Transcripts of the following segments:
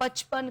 55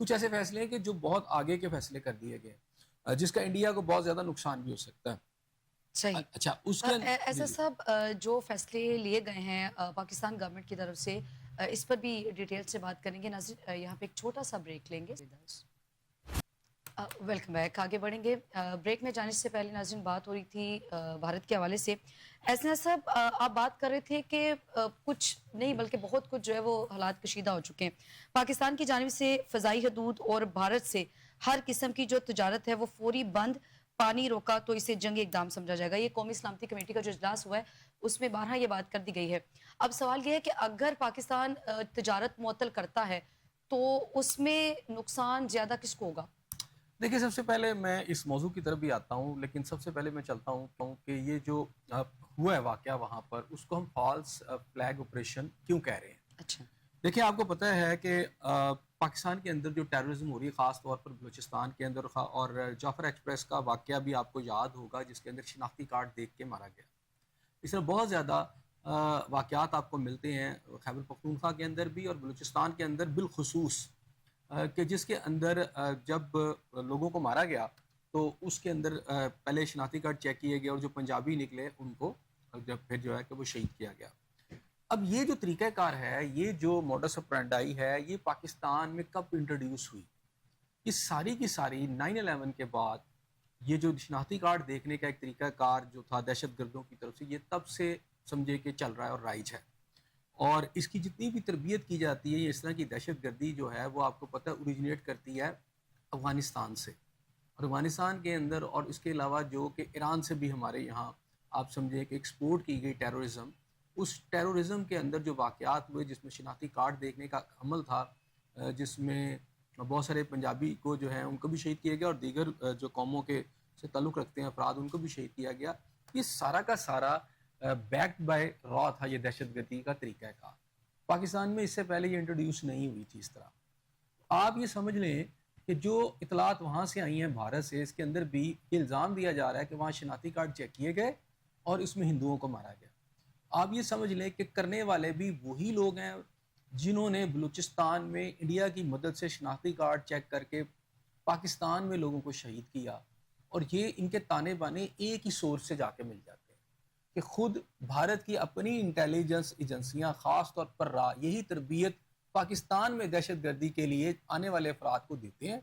کچھ ایسے فیصلے ہیں کہ جو بہت آگے کے فیصلے کر دیے گئے جس کا انڈیا کو بہت زیادہ نقصان بھی ہو سکتا ہے. صحیح. اچھا اس کے ایسا صاحب جو فیصلے لیے گئے ہیں پاکستان گورنمنٹ کی طرف سے اس پر بھی ڈیٹیل سے بات کریں گے. ناظرین یہاں پہ ایک چھوٹا سا بریک لیں گے. Welcome back. آگے بڑھیں گے. بریک میں جانے سے پہلے ناظرین بات ہو رہی تھی بھارت کے حوالے سے. ایسنا صاحب آپ بات کر رہے تھے کہ کچھ نہیں بلکہ بہت کچھ جو ہے وہ حالات کشیدہ ہو چکے ہیں. پاکستان کی جانب سے فضائی حدود اور بھارت سے ہر قسم کی جو تجارت ہے وہ فوری بند. پانی روکا تو اسے جنگی اقدام سمجھا جائے گا. یہ قومی سلامتی کمیٹی کا جو اجلاس ہوا ہے اس میں بارہا یہ بات کر دی گئی ہے. اب سوال یہ ہے کہ اگر پاکستان تجارت معطل کرتا ہے تو اس میں نقصان زیادہ کس کو ہوگا؟ دیکھیں سب سے پہلے میں اس موضوع کی طرف بھی آتا ہوں لیکن سب سے پہلے میں چلتا ہوں کہ یہ جو ہوا ہے واقعہ وہاں پر اس کو ہم فالس فلیگ آپریشن کیوں کہہ رہے ہیں. اچھا دیکھیں آپ کو پتہ ہے کہ پاکستان کے اندر جو ٹیررزم ہو رہی ہے خاص طور پر بلوچستان کے اندر اور جعفر ایکسپریس کا واقعہ بھی آپ کو یاد ہوگا جس کے اندر شناختی کارڈ دیکھ کے مارا گیا. اس طرح بہت زیادہ واقعات آپ کو ملتے ہیں خیبر پختونخوا کے اندر بھی اور بلوچستان کے اندر بالخصوص کہ جس کے اندر جب لوگوں کو مارا گیا تو اس کے اندر پہلے شناختی کارڈ چیک کیے گئے اور جو پنجابی نکلے ان کو جب پھر جو ہے کہ وہ شہید کیا گیا. اب یہ جو طریقہ کار ہے یہ جو موڈس آپرینڈائی ہے یہ پاکستان میں کب انٹروڈیوس ہوئی؟ یہ ساری کی ساری 9/11 کے بعد یہ جو شناختی کارڈ دیکھنے کا ایک طریقہ کار جو تھا دہشت گردوں کی طرف سے یہ تب سے سمجھے کہ چل رہا ہے اور رائج ہے. اور اس کی جتنی بھی تربیت کی جاتی ہے اس طرح کی دہشت گردی جو ہے وہ آپ کو پتہ اوریجنیٹ کرتی ہے افغانستان سے. اور افغانستان کے اندر اور اس کے علاوہ جو کہ ایران سے بھی ہمارے یہاں آپ سمجھیں کہ ایکسپورٹ کی گئی ٹیرورزم اس ٹیرورزم کے اندر جو واقعات ہوئے جس میں شناختی کارڈ دیکھنے کا عمل تھا جس میں بہت سارے پنجابی کو جو ہیں ان کو بھی شہید کیا گیا اور دیگر جو قوموں کے سے تعلق رکھتے ہیں افراد ان کو بھی شہید کیا گیا. یہ سارا کا سارا بیکڈ بائی را تھا یہ دہشت گردی کا طریقہ کار. پاکستان میں اس سے پہلے یہ انٹروڈیوس نہیں ہوئی تھی اس طرح. آپ یہ سمجھ لیں کہ جو اطلاعات وہاں سے آئی ہیں بھارت سے اس کے اندر بھی یہ الزام دیا جا رہا ہے کہ وہاں شناختی کارڈ چیک کیے گئے اور اس میں ہندوؤں کو مارا گیا. آپ یہ سمجھ لیں کہ کرنے والے بھی وہی لوگ ہیں جنہوں نے بلوچستان میں انڈیا کی مدد سے شناختی کارڈ چیک کر کے پاکستان میں لوگوں کو شہید کیا. اور یہ ان کے تانے بانے ایک ہی سورس سے جا کے مل جاتے ہیں کہ خود بھارت کی اپنی انٹیلیجنس ایجنسیاں خاص طور پر یہی تربیت پاکستان میں دہشت گردی کے لیے آنے والے افراد کو دیتے ہیں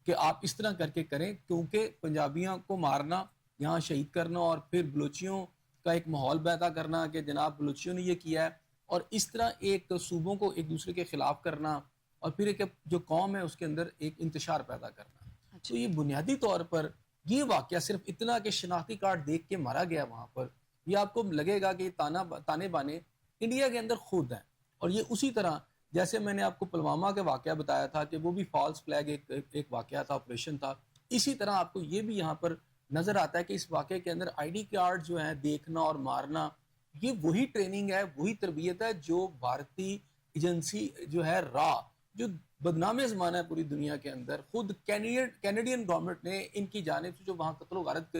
کہ آپ اس طرح کر کے کریں کیونکہ پنجابیوں کو مارنا یہاں شہید کرنا اور پھر بلوچیوں کا ایک ماحول پیدا کرنا کہ جناب بلوچیوں نے یہ کیا ہے اور اس طرح ایک صوبوں کو ایک دوسرے کے خلاف کرنا اور پھر ایک جو قوم ہے اس کے اندر ایک انتشار پیدا کرنا. تو یہ بنیادی طور پر یہ واقعہ صرف اتنا کہ شناختی کارڈ دیکھ کے مارا گیا وہاں پر یہ آپ کو لگے گا کہ یہ تانے بانے انڈیا کے اندر خود ہیں. اور یہ اسی طرح جیسے میں نے آپ کو پلوامہ کے واقعہ بتایا تھا کہ وہ بھی فالس فلیگ ایک واقعہ تھا آپریشن تھا اسی طرح آپ کو یہ بھی یہاں پر نظر آتا ہے کہ اس واقعے کے اندر آئی ڈی کارڈ جو ہیں دیکھنا اور مارنا یہ وہی ٹریننگ ہے وہی تربیت ہے جو بھارتی ایجنسی جو ہے جو بدنام زمانہ ہے پوری دنیا کے اندر خود کینیڈین گورنمنٹ نے ان کی جانب سے جو وہاں قتل و غارت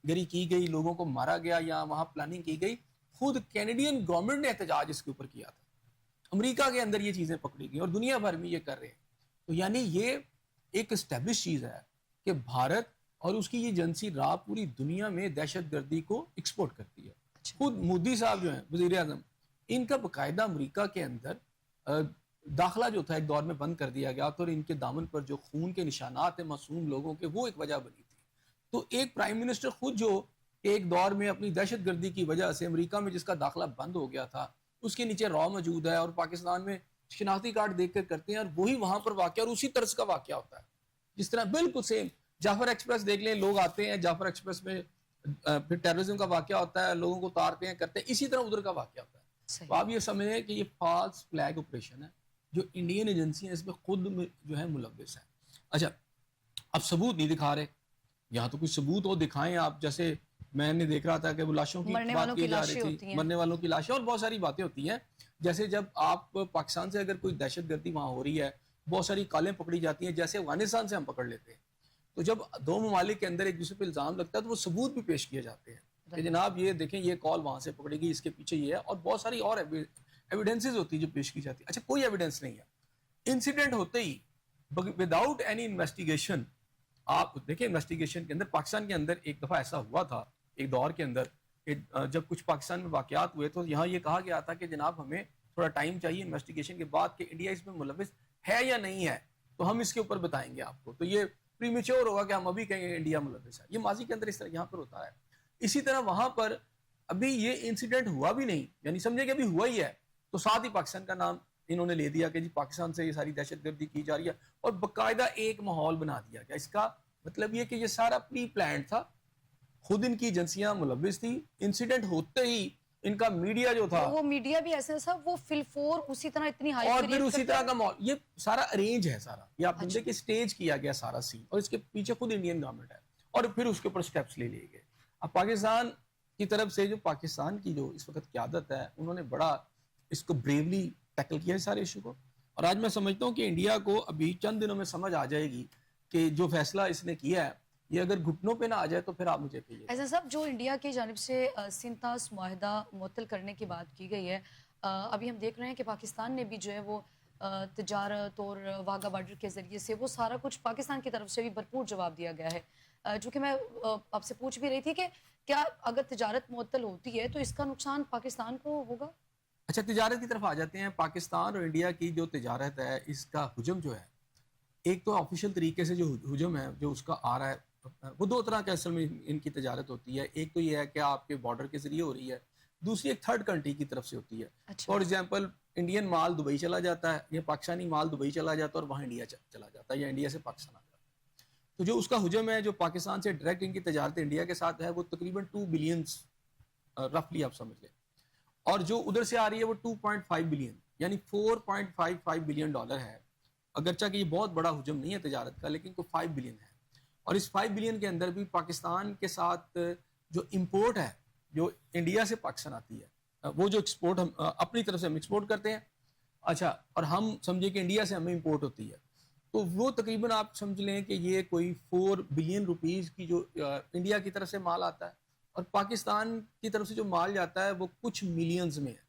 گری کی گئی لوگوں کو مارا گیا یا وہاں پلاننگ کی گئی خود کینیڈین گورنمنٹ نے احتجاج اس کے اوپر کیا تھا. امریکہ کے اندر یہ چیزیں پکڑی گئی اور دنیا بھر میں یہ کر رہے ہیں. تو یعنی یہ ایک اسٹیبلش چیز ہے کہ بھارت اور اس کی یہ ایجنسی پوری دنیا میں دہشت گردی کو ایکسپورٹ کرتی ہے. خود مودی صاحب جو ہیں وزیر اعظم ان کا باقاعدہ امریکہ کے اندر داخلہ جو تھا ایک دور میں بند کر دیا گیا تو ان کے دامن پر جو خون کے نشانات ہیں معصوم لوگوں کے وہ ایک وجہ بنی تھی. تو ایک پرائم منسٹر خود جو ایک دور میں اپنی دہشت گردی کی وجہ سے امریکہ میں جس کا داخلہ بند ہو گیا تھا اس کے نیچے موجود ہے اور پاکستان میں شناختی کارڈ دیکھ کر کرتے ہیں اور وہی وہاں پر واقعہ اور اسی طرز کا واقعہ ہوتا ہے جس طرح بالکل سیم جعفر ایکسپریس دیکھ لیں لوگ آتے ہیں جعفر ایکسپریس میں پھر ٹیررزم کا واقعہ ہوتا ہے لوگوں کو اتارتے ہیں کرتے ہیں اسی طرح ادھر کا واقعہ ہوتا ہے. تو آپ یہ سمجھیں کہ یہ فالس فلیگ آپریشن ہے جو انڈین ایجنسیاں اس میں خود جو ہے ملوث ہیں. اچھا اب ثبوت نہیں دکھا رہے یہاں تو کچھ ثبوت ہو دکھائیں آپ. جیسے میں نے دیکھ رہا تھا کہ وہ لاشوں کی بات کی جا رہی تھی مرنے والوں کی لاشیں اور بہت ساری باتیں ہوتی ہیں. جیسے جب آپ پاکستان سے اگر کوئی دہشت گردی وہاں ہو رہی ہے بہت ساری کالیں پکڑی جاتی ہیں جیسے افغانستان سے ہم پکڑ لیتے ہیں تو جب دو ممالک کے اندر ایک دوسرے پہ الزام لگتا ہے تو وہ ثبوت بھی پیش کیے جاتے ہیں کہ جناب یہ دیکھیں یہ کال وہاں سے پکڑی گئی اس کے پیچھے یہ ہے اور بہت ساری اور ایویڈنسز ہوتی ہیں جو پیش کی جاتی ہے. اچھا کوئی ایویڈنس نہیں ہے انسیڈنٹ ہوتے ہی وداؤٹ اینی انویسٹیگیشن. آپ دیکھیں انویسٹیگیشن کے اندر پاکستان کے اندر ایک دفعہ ایسا ہوا تھا ایک دور کے اندر کہ جب کچھ پاکستان میں واقعات ہوئے تو یہاں یہ کہا گیا تھا کہ جناب ہمیں تھوڑا ٹائم چاہیے انویسٹیگیشن کے بعد کہ انڈیا اس میں ملوث ہے یا نہیں ہے, تو ہم اس کے اوپر بتائیں گے آپ کو. تو یہ پری میچور ہوگا کہ ہم ابھی کہیں گے انڈیا ملوث ہے. یہ ماضی کے اندر اس طرح یہاں پر ہوتا ہے. اسی طرح وہاں پر ابھی یہ انسیڈنٹ ہوا بھی نہیں, یعنی سمجھے کہ ابھی ہوا ہی ہے, تو ساتھ ہی پاکستان کا نام انہوں نے لے دیا کہ جی پاکستان سے یہ ساری دہشت گردی کی جا رہی ہے, اور باقاعدہ ایک ماحول بنا دیا گیا. اس کا مطلب یہ کہ یہ سارا پری پلانڈ تھا, خود ان کی ایجنسیاں ملوث تھی. انسیڈنٹ ہوتے ہی ان کا میڈیا جو تھا, وہ میڈیا بھی ایسا تھا, وہ فلفور اسی طرح اتنی ہائی اور پھر اسی طرح کا ماحول, یہ سارا ارینج ہے سارا, یہ آپ سمجھے کہ سٹیج کیا گیا سارا سین, اور اس کے پیچھے خود انڈین گورنمنٹ ہے, اور پھر اس کے اوپر سٹیپس لے لیے گئے. اب پاکستان کی طرف سے جو پاکستان کی جو اس وقت قیادت ہے, انہوں نے بڑا اس کو بریولی ٹیکل کیا ہے سارے ایشو کو. اور آج میں سمجھتا ہوں کہ انڈیا کو ابھی چند دنوں میں سمجھ آ جائے گی کہ جو فیصلہ اس نے کیا ہے یہ اگر گھٹنوں پہ نہ آ جائے تو پھر آپ مجھے کہیے. ایسا صاحب, جو انڈیا کی جانب سے سنتاس معاہدہ معطل کرنے کی بات کی گئی ہے, ابھی ہم دیکھ رہے ہیں کہ پاکستان نے بھی جو ہے وہ تجارت اور واگا بارڈر کے ذریعے سے وہ سارا کچھ پاکستان کی طرف سے بھی بھرپور جواب دیا گیا ہے. جو کہ میں آپ سے پوچھ بھی رہی تھی کہ کیا اگر تجارت معطل ہوتی ہے تو اس کا نقصان پاکستان کو ہوگا؟ اچھا, تجارت کی طرف آ جاتے ہیں. پاکستان اور انڈیا کی جو تجارت ہے اس کا حجم جو ہے, ایک تو آفیشیل طریقے سے جو حجم ہے جو اس کا آ رہا ہے, وہ دو طرح کے اصل میں ان کی تجارت ہوتی ہے. ایک تو یہ ہے کہ آپ کے بارڈر کے ذریعے ہو رہی ہے, دوسری ایک تھرڈ کنٹری کی طرف سے ہوتی ہے. For example Indian mall Dubai چلا جاتا ہے, یا پاکستانی مال دبئی چلا جاتا ہے اور وہاں انڈیا چلا جاتا ہے, یا انڈیا سے پاکستان آ جاتا ہے. تو جو اس کا حجم ہے جو پاکستان سے ڈائریکٹ ان کی تجارت انڈیا کے ساتھ ہے وہ تقریباً 2 بلین رفلی آپ سمجھ لیں, اور جو ادھر سے آ رہی ہے وہ 2.5 بلین یعنی 4.55 بلین ڈالر ہے. اگرچہ کہ یہ بہت بڑا حجم نہیں ہے تجارت کا, لیکن کوئی 5 بلین ہے. اور اس 5 بلین کے اندر بھی پاکستان کے ساتھ جو امپورٹ ہے جو انڈیا سے پاکستان آتی ہے, وہ جو ایکسپورٹ ہم اپنی طرف سے ہم ایکسپورٹ کرتے ہیں, اچھا, اور ہم سمجھے کہ انڈیا سے ہمیں امپورٹ ہوتی ہے, تو وہ تقریباً آپ سمجھ لیں کہ یہ کوئی 4 بلین روپیز کی جو انڈیا کی طرف سے مال آتا ہے, اور پاکستان کی طرف سے جو مال جاتا ہے وہ کچھ ملینز میں ہے.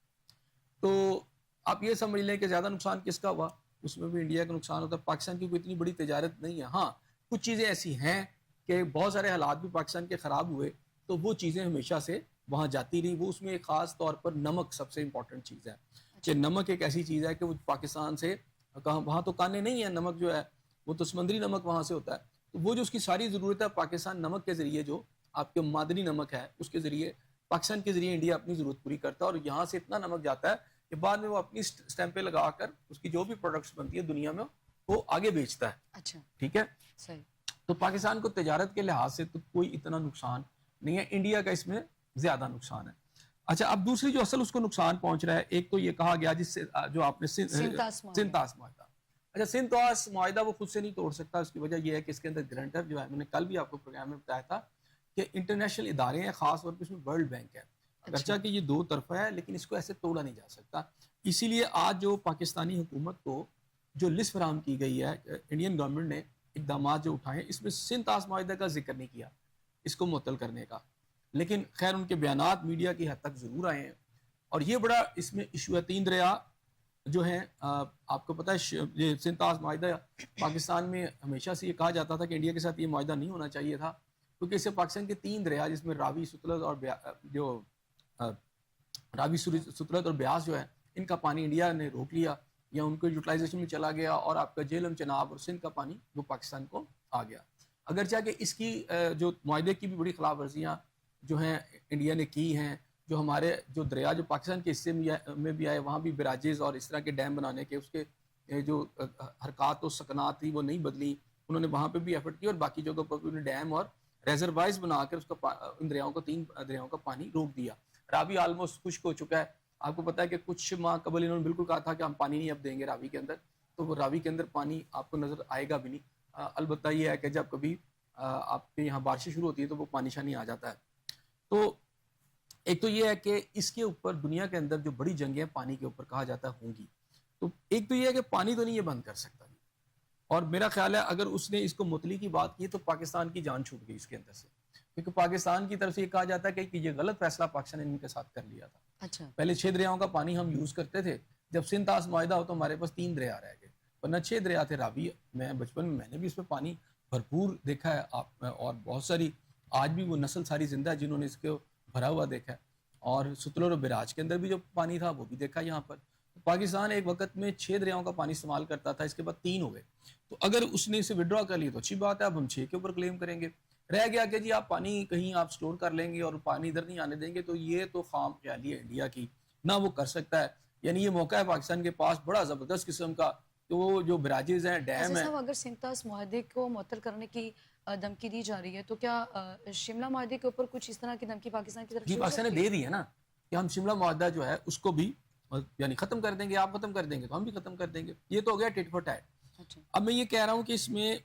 تو آپ یہ سمجھ لیں کہ زیادہ نقصان کس کا ہوا, اس میں بھی انڈیا کا نقصان ہوتا ہے. پاکستان کی کوئی اتنی بڑی تجارت نہیں ہے. ہاں, کچھ چیزیں ایسی ہیں کہ بہت سارے حالات بھی پاکستان کے خراب ہوئے تو وہ چیزیں ہمیشہ سے وہاں جاتی رہی. وہ اس میں ایک خاص طور پر نمک سب سے امپورٹنٹ چیز ہے, کہ نمک ایک ایسی چیز ہے کہ وہ پاکستان سے وہاں تو کانے نہیں ہے, نمک جو ہے وہ تو سمندری نمک وہاں سے ہوتا ہے. تو وہ جو اس کی ساری ضرورت ہے پاکستان نمک کے ذریعے, جو آپ کے معدنی نمک ہے اس کے ذریعے پاکستان کے ذریعے انڈیا اپنی ضرورت پوری کرتا ہے, اور یہاں سے اتنا نمک جاتا ہے کہ بعد میں وہ اپنی اسٹیمپیں لگا کر اس کی جو بھی پروڈکٹس بنتی ہے دنیا میں وہ آگے بیچتا ہے. اچھا, ٹھیک ہے, صحیح. تو پاکستان کو تجارت کے لحاظ سے تو کوئی اتنا نقصان نہیں ہے, انڈیا کا اس میں زیادہ نقصان ہے. اچھا, اب دوسری جو اصل اس کو نقصان پہنچ رہا ہے, ایک تو یہ کہا گیا جس سے جو آپ نے سنتاس معاہدہ. اچھا, سنتاس معاہدہ وہ خود سے نہیں توڑ سکتا. اس کی وجہ یہ ہے کہ اس کے اندر گرانٹر جو ہے, میں نے کل بھی آپ کو پروگرام میں بتایا تھا کہ انٹرنیشنل ادارے ہیں, خاص طور پہ اس میں ورلڈ بینک ہے. اگرچہ کہ یہ دو طرفہ ہے لیکن اس کو ایسے توڑا نہیں جا سکتا. اسی لیے آج جو پاکستانی حکومت کو جو لسٹ فراہم کی گئی ہے, انڈین گورنمنٹ نے اقدامات جو اٹھائے ہیں, اس میں سنتاس معاہدہ کا ذکر نہیں کیا اس کو معطل کرنے کا, لیکن خیر ان کے بیانات میڈیا کی حد تک ضرور آئے ہیں. اور یہ بڑا اس میں ایشو ہے. 3 دریا جو ہیں, آپ کو پتہ ہے یہ سنتاس معاہدہ پاکستان میں ہمیشہ سے یہ کہا جاتا تھا کہ انڈیا کے ساتھ یہ معاہدہ نہیں ہونا چاہیے تھا, کیونکہ اس سے پاکستان کے 3 دریا جس میں راوی, ستلج اور جو راوی, ستلج اور بیاس جو ہے, ان کا پانی انڈیا نے روک لیا یا ان کو یوٹیلائزیشن میں چلا گیا, اور آپ کا جہلم, چناب اور سندھ کا پانی وہ پاکستان کو آ گیا. اگرچہ کہ اس کی جو معاہدے کی بھی بڑی خلاف ورزیاں جو ہیں انڈیا نے کی ہیں, جو ہمارے جو دریا جو پاکستان کے حصے میں بھی آئے وہاں بھی براجز اور اس طرح کے ڈیم بنانے کے اس کے جو حرکات و سکنات تھی وہ نہیں بدلی, انہوں نے وہاں پہ بھی ایفرٹ کی, اور باقی جگہوں پر بھی انہوں نے ڈیم اور ریزروائرز بنا کر اس کا ان دریاؤں کو 3 دریاؤں کا پانی روک دیا. راوی آلموسٹ خشک ہو چکا ہے. آپ کو پتہ ہے کہ کچھ ماہ قبل انہوں نے بالکل کہا تھا کہ ہم پانی نہیں اب دیں گے راوی کے اندر, تو وہ راوی کے اندر پانی آپ کو نظر آئے گا بھی نہیں. البتہ یہ ہے کہ جب کبھی آپ کے یہاں بارشیں شروع ہوتی ہے تو وہ پانی شانی آ جاتا ہے. تو ایک تو یہ ہے کہ اس کے اوپر دنیا کے اندر جو بڑی جنگیں پانی کے اوپر کہا جاتا ہے ہوں گی, تو ایک تو یہ ہے کہ پانی تو نہیں یہ بند کر سکتا, اور میرا خیال ہے اگر اس نے اس کو معطلی کی بات کی تو پاکستان کی جان چھوٹ گئی اس کے اندر سے, کیونکہ پاکستان کی طرف سے یہ کہا جاتا ہے کہ یہ غلط فیصلہ پاکستان نے ان کے ساتھ کر لیا تھا. اچھا, پہلے 6 دریاؤں کا پانی ہم یوز کرتے تھے, جب سنتاس معاہدہ ہو تو ہمارے پاس 3 دریا رہ گئے. ورنہ 6 دریا تھے راوی. میں بچپن میں نے بھی اس میں پانی بھرپور دیکھا ہے آپ, اور بہت ساری آج بھی وہ نسل ساری زندہ ہے جنہوں نے اس کو بھرا ہوا دیکھا ہے. اور ستلج اور براج کے اندر بھی جو پانی تھا وہ بھی دیکھا یہاں پر. پاکستان ایک وقت میں 6 دریاؤں کا پانی استعمال کرتا تھا, اس کے بعد 3 ہو گئے. تو اگر اس نے اسے وڈرا کر لی تو اچھی بات ہے, اب ہم 6 کے اوپر کلیم کریں گے. رہ گیا کہ جی آپ پانی کہیں آپ سٹور کر لیں گے اور پانی ادھر نہیں آنے دیں گے, تو یہ تو خام خیالی ہے انڈیا کی, نہ وہ کر سکتا ہے. یعنی یہ موقع ہے پاکستان کے پاس بڑا زبردست قسم کا, تو وہ جو براجز ہیں, ڈیم ہیں. صاحب اگر سنتاس معاہدے کو معطل کرنے کی دھمکی دی جا رہی ہے تو کیا شملہ معاہدے کے اوپر کچھ اس طرح کی دھمکی پاکستان کی طرف جی سے پاکستان نے دے دی ہے نا کہ ہم شملہ معاہدہ جو ہے اس کو بھی یعنی ختم کر دیں گے, آپ ختم کر دیں گے تو ہم بھی ختم کر دیں گے. یہ تو ہو گیا ٹٹ فار ٹیٹ. اب میں یہ کہہ رہا ہوں کہ اس میں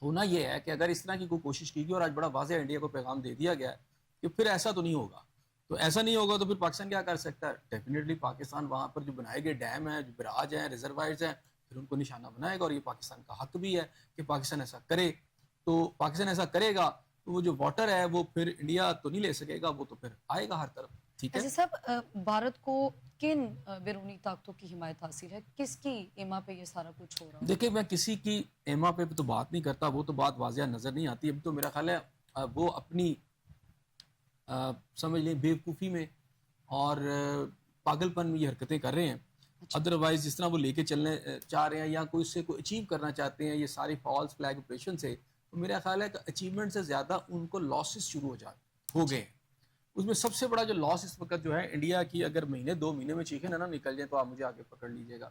ہونا یہ ہے کہ اگر اس طرح کی کوئی کوشش کی گئی, اور آج بڑا واضح انڈیا کو پیغام دے دیا گیا ہے کہ پھر ایسا تو نہیں ہوگا, تو ایسا نہیں ہوگا تو پھر پاکستان کیا کر سکتا ہے؟ ڈیفینیٹلی پاکستان وہاں پر جو بنائے گئے ڈیم ہیں, جو براج ہیں, ریزروائرز ہیں, پھر ان کو نشانہ بنائے گا, اور یہ پاکستان کا حق بھی ہے کہ پاکستان ایسا کرے. تو پاکستان ایسا کرے گا تو وہ جو واٹر ہے وہ پھر انڈیا تو نہیں لے سکے گا, وہ تو پھر آئے گا ہر طرف. ٹھیک ہے صاحب بھارت کو کن بیرونی طاقتوں کی حمایت حاصل ہے, کس کی ایما پہ یہ سارا کچھ ہو رہا ہے؟ دیکھیں میں کسی کی ایما پہ تو بات نہیں کرتا, وہ تو بات واضح نظر نہیں آتی. اب تو میرا خیال ہے وہ اپنی سمجھ لیں بیوقوفی میں اور پاگل پن میں یہ حرکتیں کر رہے ہیں. ادروائز جس طرح وہ لے کے چلنے چاہ رہے ہیں یا کوئی اس سے کوئی اچیو کرنا چاہتے ہیں یہ ساری فالس فلیگ آپریشن سے, تو میرا خیال ہے کہ اچیومنٹ سے زیادہ ان کو لاسز شروع ہو گئے ہیں. اس میں سب سے بڑا جو لاس اس وقت جو ہے انڈیا کی, اگر مہینے 2 مہینے میں چیخیں نہ نکل جائیں تو آپ مجھے آگے پکڑ لیجئے گا,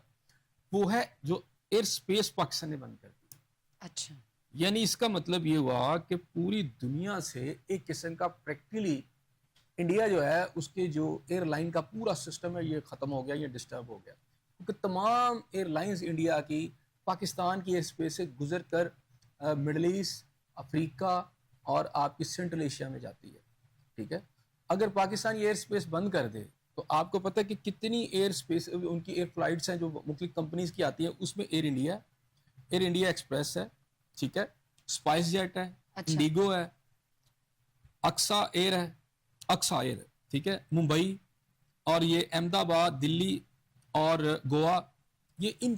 وہ ہے جو ایئر سپیس پاکستان نے بند کر دی. اچھا, یعنی اس کا مطلب یہ ہوا کہ پوری دنیا سے ایک قسم کا پریکٹیکلی انڈیا جو ہے اس کے جو ایئر لائن کا پورا سسٹم ہے یہ ختم ہو گیا, یہ ڈسٹرب ہو گیا. کیونکہ تمام ایئر لائنز انڈیا کی پاکستان کی ایئر سپیس سے گزر کر مڈل ایسٹ, افریقہ اور آپ کی سینٹرل ایشیا میں جاتی ہے. ٹھیک ہے, اگر پاکستان یہ ایئر سپیس بند کر دے تو آپ کو پتہ ہے کہ کتنی ایئر سپیس ان کی ایئر فلائٹس ہیں جو مختلف کمپنیز کی آتی ہیں, اس میں ایئر انڈیا ایکسپریس ہے, ٹھیک ہے, اسپائس جیٹ ہے, انڈیگو ہے, اکسا ایئر ہے, ٹھیک ہے, ممبئی, اور یہ احمد آباد, دلی اور گوا, یہ ان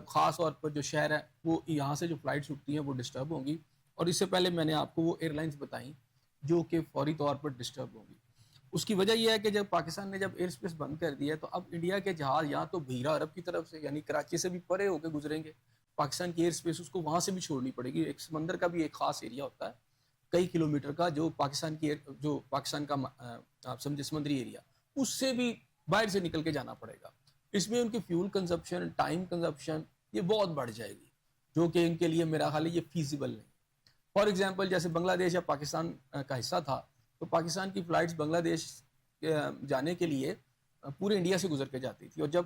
خاص طور پر جو شہر ہے وہ یہاں سے جو فلائٹس اٹھتی ہیں وہ ڈسٹرب ہوں گی. اور اس سے پہلے میں نے آپ کو وہ ایئر لائنز بتائیں جو کہ فوری طور پر ڈسٹرب ہوں گی. اس کی وجہ یہ ہے کہ جب پاکستان نے جب ایئر سپیس بند کر دیا ہے تو اب انڈیا کے جہاز یہاں تو بحیرہ عرب کی طرف سے یعنی کراچی سے بھی پرے ہو کے گزریں گے. پاکستان کی ایئر سپیس اس کو وہاں سے بھی چھوڑنی پڑے گی. ایک سمندر کا بھی ایک خاص ایریا ہوتا ہے کئی کلومیٹر کا جو پاکستان کا آپ سمجھے سمندری ایریا, اس سے بھی باہر سے نکل کے جانا پڑے گا. اس میں ان کی فیول کنزپشن, ٹائم کنزپشن یہ بہت بڑھ جائے گی, جو کہ ان کے لیے میرا خیال ہے یہ فیزیبل نہیں. فار ایگزامپل جیسے بنگلہ دیش یا پاکستان کا حصہ تھا تو پاکستان کی فلائٹس بنگلہ دیش جانے کے لیے پورے انڈیا سے گزر کے جاتی تھی, اور جب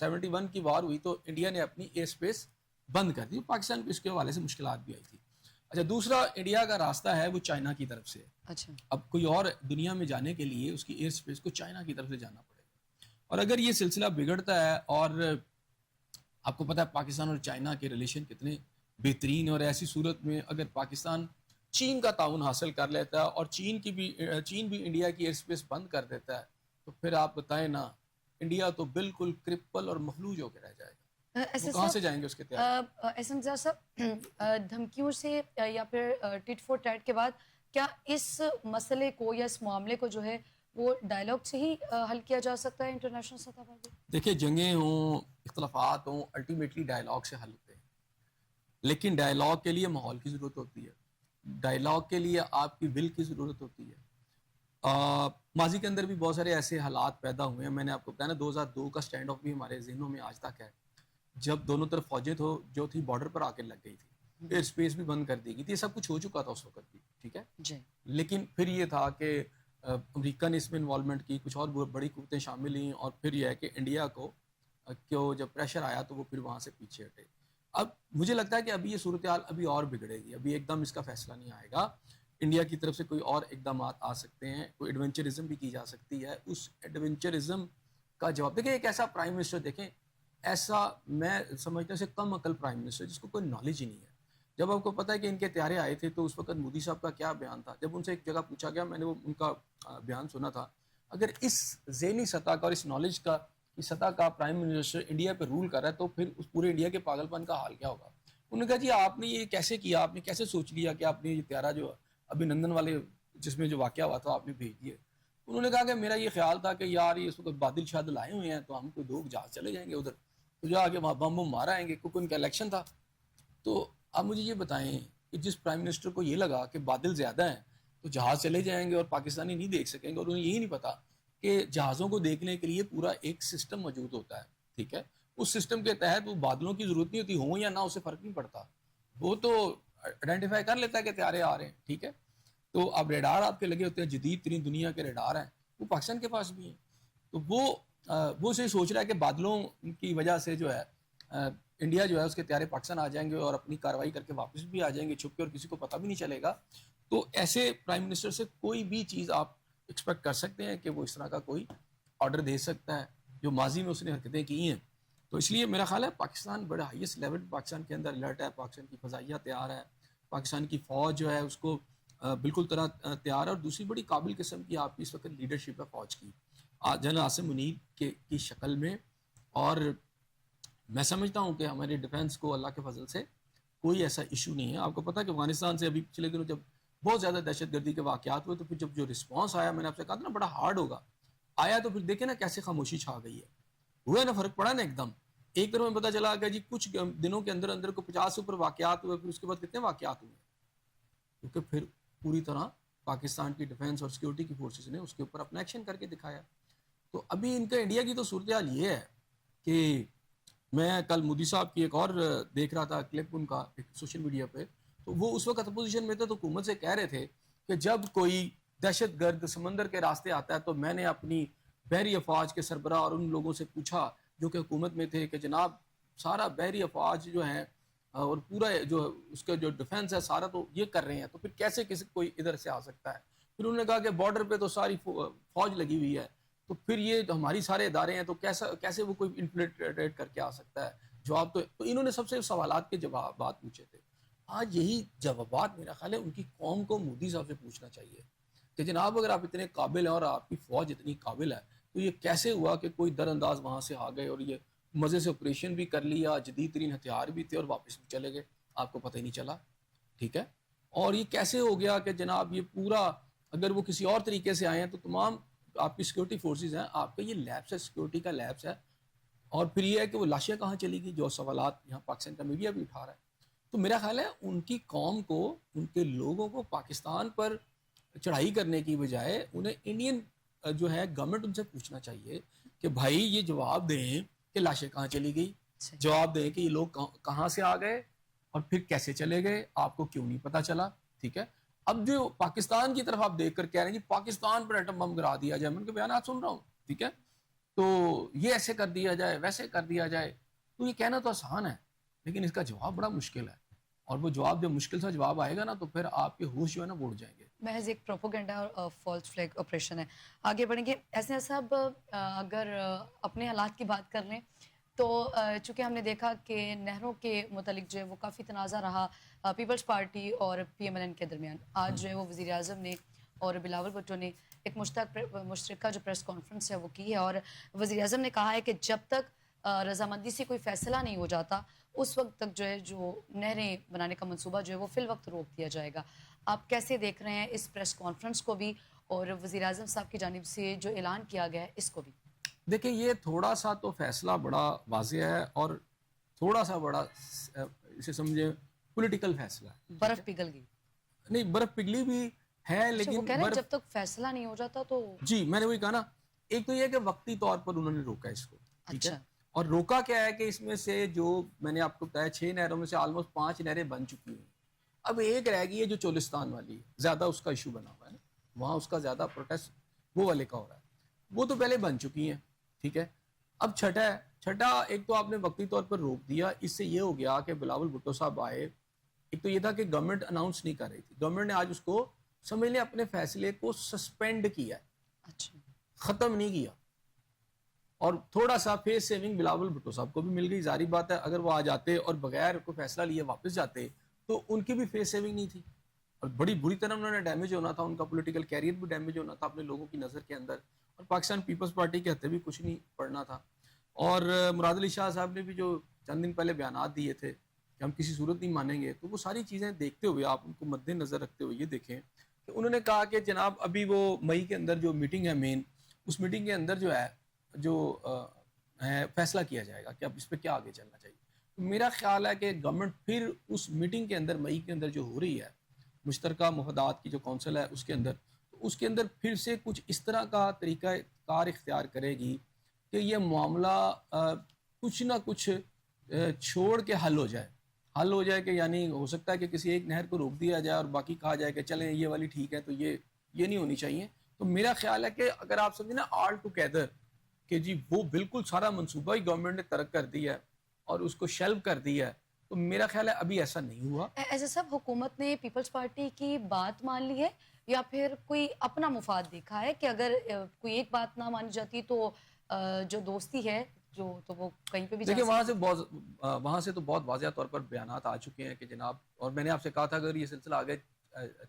71 کی وار ہوئی تو انڈیا نے اپنی ایئر سپیس بند کر دی. پاکستان کو اس کے حوالے سے مشکلات بھی آئی تھی. اچھا, دوسرا انڈیا کا راستہ ہے وہ چائنا کی طرف سے. اچھا, اب کوئی اور دنیا میں جانے کے لیے اس کی ایئر سپیس کو چائنا کی طرف سے جانا پڑے گا, اور اگر یہ سلسلہ بگڑتا ہے, اور آپ کو پتہ ہے پاکستان اور چائنا کے ریلیشن کتنے بہترین, اور ایسی صورت میں اگر پاکستان چین کا تعاون حاصل کر لیتا ہے اور چین بھی انڈیا کی ایئر سپیس بند کر دیتا ہے, تو پھر آپ بتائیں نا انڈیا تو بالکل کرپل اور مفلوج ہو کے رہ جائے گا. وہ کہاں سے جائیں گے اس کے تحت؟ احسن رضا صاحب, دھمکیوں سے یا پھر ٹٹ فور ٹیٹ کے بعد کیا اس مسئلے کو یا اس معاملے کو جو ہے وہ ڈائیلاگ سے ہی حل کیا جا سکتا ہے انٹرنیشنل سطح پر بھی؟ دیکھیں جنگیں ہوں, اختلافات ہوں, الٹیمیٹلی ڈائیلاگ سے حل ہوتے ہیں, لیکن ڈائیلاگ کے لیے ماحول کی ضرورت ہوتی ہے, ڈائیلاگ کے لیے آپ کی ول کی ضرورت ہوتی ہے. ماضی کے اندر بھی بہت سارے ایسے حالات پیدا ہوئے ہیں. میں نے آپ کو بتایا نا 2002 کا سٹینڈ آف بھی ہمارے ذہنوں میں آج تک ہے, جب دونوں طرف فوجیں جو تھی بارڈر پر آ کے لگ گئی تھی, ایئر سپیس بھی بند کر دی گئی تھی, یہ سب کچھ ہو چکا تھا اس وقت بھی. ٹھیک ہے جی, لیکن پھر یہ تھا کہ امریکہ نے اس میں انوالومنٹ کی, کچھ اور بڑی قوتیں شامل ہوئیں, اور پھر یہ ہے کہ انڈیا کو جب پریشر آیا تو وہ پھر وہاں سے پیچھے ہٹے. اب مجھے لگتا ہے کہ ابھی یہ صورتحال ابھی اور بگڑے گی, ابھی ایک دم اس کا فیصلہ نہیں آئے گا. انڈیا کی طرف سے کوئی اور اقدامات آ سکتے ہیں, کوئی ایڈونچرزم بھی کی جا سکتی ہے. اس ایڈونچرزم کا جواب دیکھیں, ایک ایسا پرائم منسٹر دیکھیں, ایسا میں سمجھتا ہوں سے کم عقل پرائم منسٹر جس کو کوئی نالج ہی نہیں ہے. جب آپ کو پتہ ہے کہ ان کے طیارے آئے تھے تو اس وقت مودی صاحب کا کیا بیان تھا, جب ان سے ایک جگہ پوچھا گیا, میں نے وہ ان کا بیان سنا تھا, اگر اس ذہنی سطح کا اور اس نالج کا کی سطح کا پرائم منسٹر انڈیا پہ رول کر رہا ہے تو پھر اس پورے انڈیا کے پاگل پن کا حال کیا ہوگا. انہوں نے کہا جی آپ نے یہ کیسے کیا, آپ نے کیسے سوچ لیا کہ آپ نے یہ طیارہ جو ابھی نندن والے جس میں جو واقعہ ہوا تھا آپ نے بھیج دیے. انہوں نے کہا کہ میرا یہ خیال تھا کہ یار یہ اس وقت بادل شادل آئے ہوئے ہیں تو ہم کوئی 2 جہاز چلے جائیں گے ادھر, تو جا کے وہاں بم مارا آئیں گے, کیونکہ ان کا الیکشن تھا. تو آپ مجھے یہ بتائیں کہ جس پرائم منسٹر کو یہ لگا کہ بادل زیادہ ہیں تو جہاز چلے جائیں گے اور پاکستانی نہیں دیکھ سکیں گے, اور انہیں یہی نہیں پتا کہ جہازوں کو دیکھنے کے لیے پورا ایک سسٹم موجود ہوتا ہے, ٹھیک ہے. اس سسٹم کے تحت وہ بادلوں کی ضرورت نہیں ہوتی, ہوں یا نہ اسے فرق نہیں پڑتا, وہ تو آئیڈینٹیفائی کر لیتا ہے کہ طیارے آ رہے ہیں, ٹھیک ہے. تو اب ریڈار آپ کے لگے ہوتے ہیں, جدید ترین دنیا کے ریڈار ہیں, وہ پاکستان کے پاس بھی ہیں. تو وہ اسے سوچ رہا ہے کہ بادلوں کی وجہ سے جو ہے انڈیا جو ہے اس کے طیارے پاکستان آ جائیں گے اور اپنی کارروائی کر کے واپس بھی آ جائیں گے چھپ کے, اور کسی کو پتہ بھی نہیں چلے گا. تو ایسے پرائم منسٹر سے کوئی بھی چیز آپ ایکسپیکٹ کر سکتے ہیں کہ وہ اس طرح کا کوئی آرڈر دے سکتا ہے جو ماضی میں اس نے حرکتیں کی ہیں. تو اس لیے میرا خیال ہے پاکستان بڑا ہائیسٹ لیول پاکستان کے اندر الرٹ ہے, پاکستان کی فضائیہ تیار ہے, پاکستان کی فوج جو ہے اس کو بالکل طرح تیار ہے. اور دوسری بڑی قابل قسم کی آپ کی اس وقت لیڈرشپ ہے فوج کی جنرل عاصم منیر کی شکل میں. اور میں سمجھتا ہوں کہ ہمارے ڈیفنس کو اللہ کے فضل سے کوئی ایسا ایشو نہیں ہے. آپ کو پتہ ہے کہ افغانستان سے ابھی پچھلے دنوں جب بہت زیادہ دہشت گردی کے واقعات ہوئے تو پھر جب جو رسپانس آیا, میں نے آپ سے کہا تھا نا بڑا ہارڈ ہوگا, آیا تو پھر دیکھیں نا کیسے خاموشی چھا گئی ہے. ہوا نا فرق پڑا نا ایک دم. ایک طرف میں پتہ چلا کہ جی کچھ دنوں کے اندر اندر کو 50 سے اوپر واقعات ہوئے, پھر اس کے بعد کتنے واقعات ہوئے, کیونکہ پھر پوری طرح پاکستان کی ڈیفنس اور سیکورٹی کی فورسز نے اس کے اوپر اپنا ایکشن کر کے دکھایا. تو ابھی ان کا انڈیا کی تو صورتحال یہ ہے کہ میں کل مودی صاحب کی ایک اور دیکھ رہا تھا کلپ ان کا ایک سوشل میڈیا پہ, تو وہ اس وقت اپوزیشن میں تھے تو حکومت سے کہہ رہے تھے کہ جب کوئی دہشت گرد سمندر کے راستے آتا ہے تو میں نے اپنی بحری افواج کے سربراہ اور ان لوگوں سے پوچھا جو کہ حکومت میں تھے کہ جناب سارا بحری افواج جو ہیں اور پورا جو اس کا جو ڈیفنس ہے سارا تو یہ کر رہے ہیں, تو پھر کیسے کسی کوئی ادھر سے آ سکتا ہے. پھر انہوں نے کہا کہ بارڈر پہ تو ساری فوج لگی ہوئی ہے, تو پھر یہ ہماری سارے ادارے ہیں, تو کیسے وہ کوئی انفلٹریٹ کر کے آ سکتا ہے. جواب تو انہوں نے سب سے سوالات کے جوابات پوچھے تھے. آج یہی جوابات میرا خیال ہے ان کی قوم کو مودی صاحب سے پوچھنا چاہیے کہ جناب اگر آپ اتنے قابل ہیں اور آپ کی فوج اتنی قابل ہے تو یہ کیسے ہوا کہ کوئی در انداز وہاں سے آ گئے اور یہ مزے سے آپریشن بھی کر لیا, جدید ترین ہتھیار بھی تھے اور واپس بھی چلے گئے, آپ کو پتہ ہی نہیں چلا, ٹھیک ہے. اور یہ کیسے ہو گیا کہ جناب یہ پورا اگر وہ کسی اور طریقے سے آئے ہیں تو تمام آپ کی سیکورٹی فورسز ہیں, آپ کا یہ لیبس ہے, سیکورٹی کا لیبس ہے, اور پھر یہ ہے کہ وہ لاشیں کہاں چلی گئی, جو سوالات یہاں پاکستان کا میڈیا بھی اٹھا رہا ہے. تو میرا خیال ہے ان کی قوم کو, ان کے لوگوں کو پاکستان پر چڑھائی کرنے کی بجائے انہیں انڈین جو ہے گورنمنٹ ان سے پوچھنا چاہیے کہ بھائی یہ جواب دیں کہ لاشیں کہاں چلی گئی, جواب دیں کہ یہ لوگ کہاں سے آ گئے اور پھر کیسے چلے گئے, آپ کو کیوں نہیں پتا چلا, ٹھیک ہے. اب جو پاکستان کی طرف آپ دیکھ کر کہہ رہے ہیں جی پاکستان پر ایٹم بم گرا دیا جائے, میں ان کے بیانات سن رہا ہوں, ٹھیک ہے, تو یہ ایسے کر دیا جائے ویسے کر دیا جائے, تو یہ کہنا تو آسان ہے لیکن اس کا جواب بڑا مشکل ہے, اور وہ جواب جب مشکل سا جواب آئے گا نا تو پھر آپ کے ہوش جو ہے نا وہ اڑ جائیں گے. محض ایک پروپوگنڈا اور فالس فلیگ آپریشن ہے. آگے بڑھیں گے. ایسے صاحب اگر اپنے حالات کی بات کر لیں تو چونکہ ہم نے دیکھا کہ نہروں کے متعلق جو ہے وہ کافی تنازع رہا پیپلز پارٹی اور PMLN کے درمیان. آج جو ہے وہ وزیر اعظم نے اور بلاول بھٹو نے ایک مشترکہ جو پریس کانفرنس ہے وہ کی ہے, اور وزیر اعظم نے کہا ہے کہ جب تک رضامندی سے کوئی فیصلہ نہیں ہو جاتا اس وقت تک جو ہے جو نہریں بنانے کا منصوبہ جو ہے وہ فی الوقت روک دیا جائے گا. آپ کیسے دیکھ رہے ہیں اس پریس کانفرنس کو بھی اور وزیر اعظم صاحب کی جانب سے جو اعلان کیا گیا ہے اس کو بھی؟ دیکھیں یہ تھوڑا سا تو فیصلہ بڑا واضح ہے اور تھوڑا سا بڑا اسے سمجھے پولیٹیکل فیصلہ ہے. برف پگھل گئی نہیں, برف پگھلی بھی ہے لیکن وہ کہہ رہے ہیں جب تک فیصلہ نہیں ہو جاتا تو جی میں نے وہی کہا نا, ایک تو یہ کہ وقتی طور پر انہوں نے روکا اس کو, ٹھیک ہے, اور روکا کیا ہے کہ اس میں سے جو میں نے آپ کو بتایا 6 نہروں میں سے آلموسٹ 5 نہریں بن چکی ہیں, اب ایک رہ گئی ہے جو چولستان والی ہے, زیادہ اس کا ایشو بنا ہوا ہے نا, وہاں اس کا زیادہ پروٹیسٹ وہ والے کا ہو رہا ہے, وہ تو پہلے بن چکی ہیں, ٹھیک ہے. اب چھٹا ایک تو آپ نے وقتی طور پر روک دیا, اس سے یہ ہو گیا کہ بلاول بھٹو صاحب آئے, ایک تو یہ تھا کہ گورنمنٹ اناؤنس نہیں کر رہی تھی, گورنمنٹ نے آج اس کو سمجھ لیں اپنے فیصلے کو سسپینڈ کیا ہے, ختم نہیں کیا, اور تھوڑا سا فیس سیونگ بلاول بھٹو صاحب کو بھی مل گئی. ظاہری بات ہے اگر وہ آ جاتے اور بغیر کوئی فیصلہ لیے واپس جاتے تو ان کی بھی فیس سیونگ نہیں تھی, اور بڑی بری طرح انہوں نے ڈیمیج ہونا تھا, ان کا پولیٹیکل کیریئر بھی ڈیمیج ہونا تھا اپنے لوگوں کی نظر کے اندر, اور پاکستان پیپلز پارٹی کے ہتھے بھی کچھ نہیں پڑنا تھا. اور مراد علی شاہ صاحب نے بھی جو چند دن پہلے بیانات دیے تھے کہ ہم کسی صورت نہیں مانیں گے، تو وہ ساری چیزیں دیکھتے ہوئے آپ ان کو مد نظر رکھتے ہوئے یہ دیکھیں کہ انہوں نے کہا کہ جناب ابھی وہ مئی کے اندر جو میٹنگ ہے مین، اس میٹنگ کے اندر جو ہے جو ہے فیصلہ کیا جائے گا کہ اب اس پہ کیا آگے چلنا چاہیے. تو میرا خیال ہے کہ گورنمنٹ پھر اس میٹنگ کے اندر مئی کے اندر جو ہو رہی ہے مشترکہ مفادات کی جو کونسل ہے اس کے اندر پھر سے کچھ اس طرح کا طریقہ کار اختیار کرے گی کہ یہ معاملہ کچھ نہ کچھ چھوڑ کے حل ہو جائے کہ یعنی ہو سکتا ہے کہ کسی ایک نہر کو روک دیا جائے اور باقی کہا جائے کہ چلیں یہ والی ٹھیک ہے. تو یہ نہیں ہونی چاہیے. تو میرا خیال ہے کہ اگر آپ سمجھیں نا آل ٹوگیدر کہ جی وہ بالکل سارا منصوبہ ہی گورنمنٹ نے ترک کر دیا ہے اور اس کو شیلو کر دیا ہے، تو میرا خیال ہے ابھی ایسا نہیں ہوا. ایسا سب حکومت نے پیپلز پارٹی کی بات مان لی ہے یا پھر کوئی اپنا مفاد دیکھا ہے کہ اگر کوئی ایک بات نہ مانی جاتی تو جو دوستی ہے تو وہ کہیں پہ بھی دیکھیں وہاں سے تو بہت واضح طور پر بیانات آ چکے ہیں کہ جناب، اور میں نے آپ سے کہا تھا اگر یہ سلسلہ آگے